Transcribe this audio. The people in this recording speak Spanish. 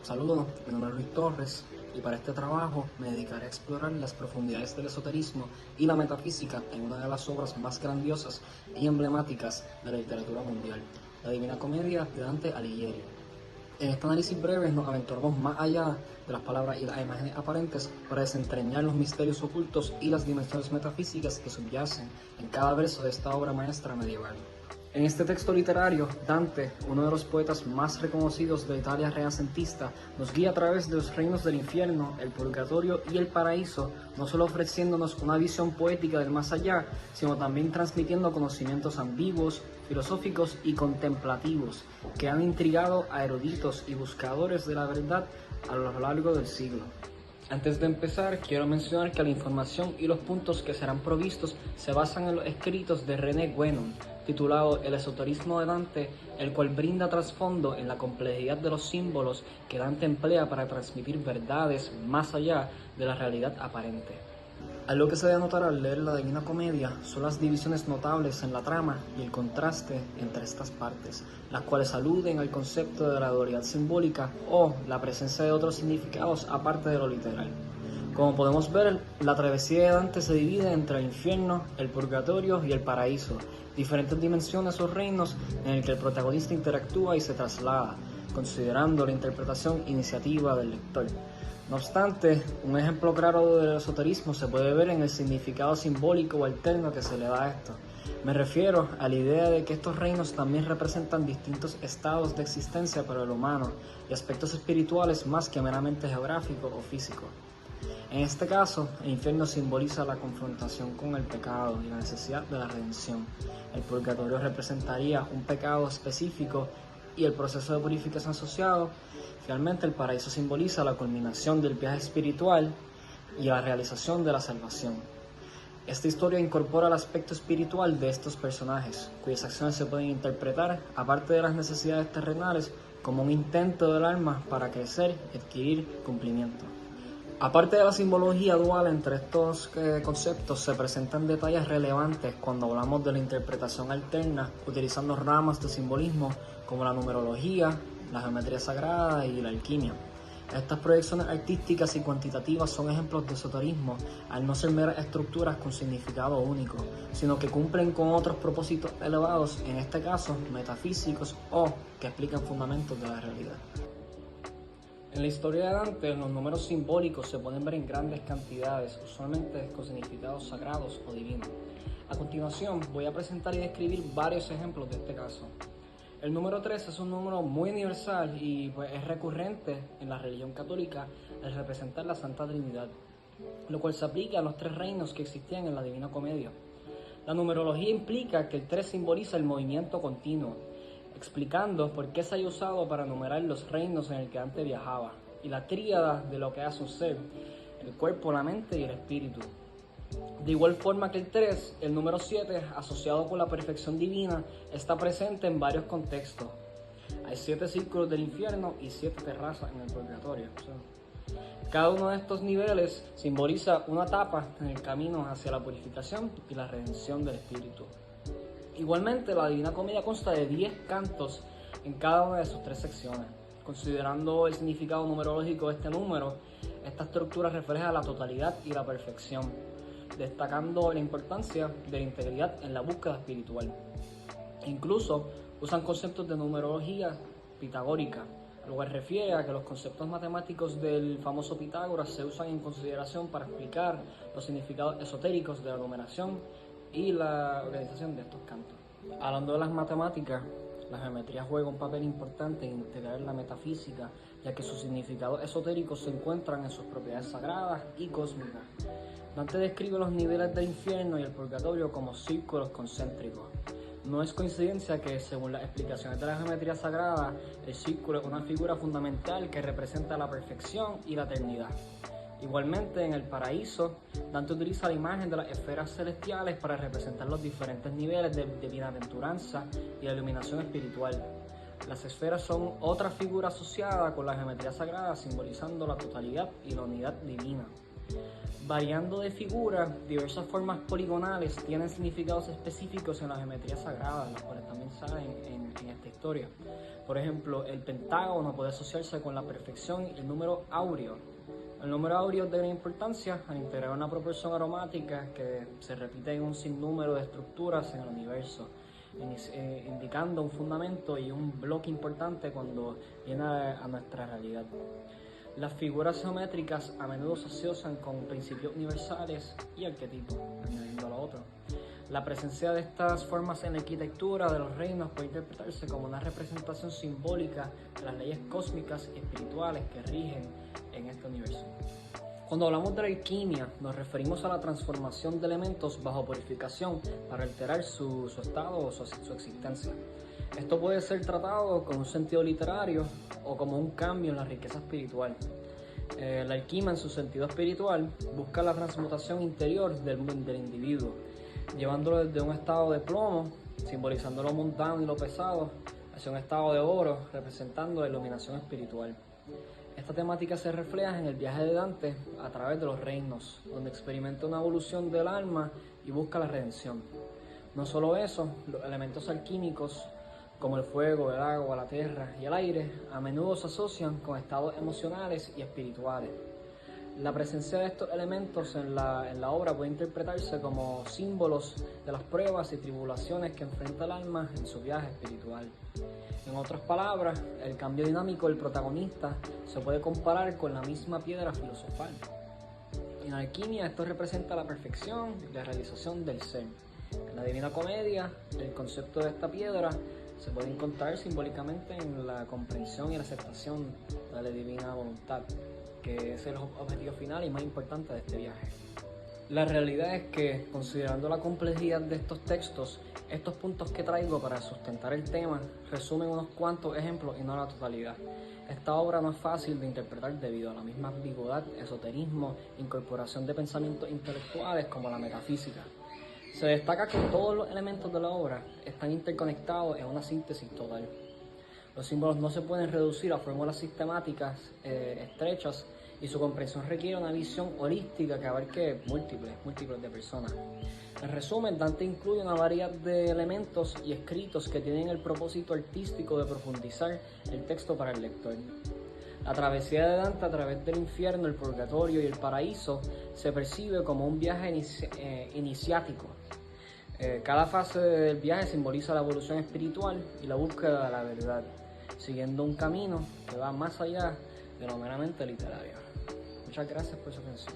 Saludos, mi nombre es Luis Torres y para este trabajo me dedicaré a explorar las profundidades del esoterismo y la metafísica en una de las obras más grandiosas y emblemáticas de la literatura mundial, la Divina Comedia de Dante Alighieri. En este análisis breve nos aventuramos más allá de las palabras y las imágenes aparentes para desentrañar los misterios ocultos y las dimensiones metafísicas que subyacen en cada verso de esta obra maestra medieval. En este texto literario, Dante, uno de los poetas más reconocidos de Italia renacentista, nos guía a través de los reinos del infierno, el purgatorio y el paraíso, no solo ofreciéndonos una visión poética del más allá, sino también transmitiendo conocimientos ambiguos, filosóficos y contemplativos que han intrigado a eruditos y buscadores de la verdad a lo largo del siglo. Antes de empezar, quiero mencionar que la información y los puntos que serán provistos se basan en los escritos de René Guénon, titulado El esoterismo de Dante, el cual brinda trasfondo en la complejidad de los símbolos que Dante emplea para transmitir verdades más allá de la realidad aparente. Algo que se debe notar al leer la Divina Comedia son las divisiones notables en la trama y el contraste entre estas partes, las cuales aluden al concepto de la dualidad simbólica o la presencia de otros significados aparte de lo literal. Como podemos ver, la travesía de Dante se divide entre el infierno, el purgatorio y el paraíso, diferentes dimensiones o reinos en el que el protagonista interactúa y se traslada, considerando la interpretación iniciativa del lector. No obstante, un ejemplo claro del esoterismo se puede ver en el significado simbólico o alterno que se le da a esto. Me refiero a la idea de que estos reinos también representan distintos estados de existencia para el humano y aspectos espirituales más que meramente geográficos o físicos. En este caso, el infierno simboliza la confrontación con el pecado y la necesidad de la redención. El purgatorio representaría un pecado específico y el proceso de purificación asociado. Finalmente, el paraíso simboliza la culminación del viaje espiritual y la realización de la salvación. Esta historia incorpora el aspecto espiritual de estos personajes, cuyas acciones se pueden interpretar, aparte de las necesidades terrenales, como un intento del alma para crecer y adquirir cumplimiento. Aparte de la simbología dual entre estos conceptos, se presentan detalles relevantes cuando hablamos de la interpretación alterna, utilizando ramas de simbolismo como la numerología, la geometría sagrada y la alquimia. Estas proyecciones artísticas y cuantitativas son ejemplos de esoterismo, al no ser meras estructuras con significado único, sino que cumplen con otros propósitos elevados, en este caso metafísicos o que explican fundamentos de la realidad. En la historia de Dante, los números simbólicos se pueden ver en grandes cantidades, usualmente con significados sagrados o divinos. A continuación, voy a presentar y describir varios ejemplos de este caso. El número 3 es un número muy universal y pues, es recurrente en la religión católica al representar la Santa Trinidad, lo cual se aplica a los tres reinos que existían en la Divina Comedia. La numerología implica que el 3 simboliza el movimiento continuo, explicando por qué se haya usado para numerar los reinos en el que Dante viajaba, y la tríada de lo que hace un ser, el cuerpo, la mente y el espíritu. De igual forma que el 3, el número 7, asociado con la perfección divina, está presente en varios contextos. Hay 7 círculos del infierno y 7 terrazas en el purgatorio. Cada uno de estos niveles simboliza una etapa en el camino hacia la purificación y la redención del espíritu. Igualmente, la Divina Comedia consta de 10 cantos en cada una de sus 3 secciones. Considerando el significado numerológico de este número, esta estructura refleja la totalidad y la perfección, destacando la importancia de la integridad en la búsqueda espiritual. Incluso usan conceptos de numerología pitagórica, lo cual refiere a que los conceptos matemáticos del famoso Pitágoras se usan en consideración para explicar los significados esotéricos de la numeración y la organización de estos cantos. Hablando de las matemáticas, la geometría juega un papel importante en integrar la metafísica, ya que sus significados esotéricos se encuentran en sus propiedades sagradas y cósmicas. Dante describe los niveles del infierno y el purgatorio como círculos concéntricos. No es coincidencia que, según las explicaciones de la geometría sagrada, el círculo es una figura fundamental que representa la perfección y la eternidad. Igualmente, en el paraíso, Dante utiliza la imagen de las esferas celestiales para representar los diferentes niveles de bienaventuranza y la iluminación espiritual. Las esferas son otra figura asociada con la geometría sagrada, simbolizando la totalidad y la unidad divina. Variando de figura, diversas formas poligonales tienen significados específicos en la geometría sagrada, las cuales también salen en esta historia. Por ejemplo, el pentágono puede asociarse con la perfección y el número áureo. El número áureo es de gran importancia al integrar una proporción aromática que se repite en un sinnúmero de estructuras en el universo, indicando un fundamento y un bloque importante cuando viene a nuestra realidad. Las figuras geométricas a menudo se asocian con principios universales y arquetipos, añadiendo a lo otro. La presencia de estas formas en la arquitectura de los reinos puede interpretarse como una representación simbólica de las leyes cósmicas y espirituales que rigen en este universo. Cuando hablamos de la alquimia, nos referimos a la transformación de elementos bajo purificación para alterar su estado o su existencia. Esto puede ser tratado con un sentido literario o como un cambio en la riqueza espiritual. La alquimia en su sentido espiritual busca la transmutación interior del individuo, llevándolo desde un estado de plomo, simbolizando lo mundano y lo pesado, hacia un estado de oro, representando la iluminación espiritual. Esta temática se refleja en el viaje de Dante a través de los reinos, donde experimenta una evolución del alma y busca la redención. No solo eso, los elementos alquímicos, como el fuego, el agua, la tierra y el aire, a menudo se asocian con estados emocionales y espirituales. La presencia de estos elementos en la obra puede interpretarse como símbolos de las pruebas y tribulaciones que enfrenta el alma en su viaje espiritual. En otras palabras, el cambio dinámico del protagonista se puede comparar con la misma piedra filosofal. En alquimia esto representa la perfección y la realización del ser. En la Divina Comedia, el concepto de esta piedra se puede encontrar simbólicamente en la comprensión y la aceptación de la divina voluntad, que es el objetivo final y más importante de este viaje. La realidad es que, considerando la complejidad de estos textos, estos puntos que traigo para sustentar el tema resumen unos cuantos ejemplos y no la totalidad. Esta obra no es fácil de interpretar debido a la misma ambigüedad, esoterismo, incorporación de pensamientos intelectuales como la metafísica. Se destaca que todos los elementos de la obra están interconectados en una síntesis total. Los símbolos no se pueden reducir a fórmulas sistemáticas estrechas y su comprensión requiere una visión holística que abarque múltiples de personas. En resumen, Dante incluye una variedad de elementos y escritos que tienen el propósito artístico de profundizar el texto para el lector. La travesía de Dante a través del infierno, el purgatorio y el paraíso se percibe como un viaje iniciático. Cada fase del viaje simboliza la evolución espiritual y la búsqueda de la verdad, siguiendo un camino que va más allá de lo meramente literario. Muchas gracias por su atención.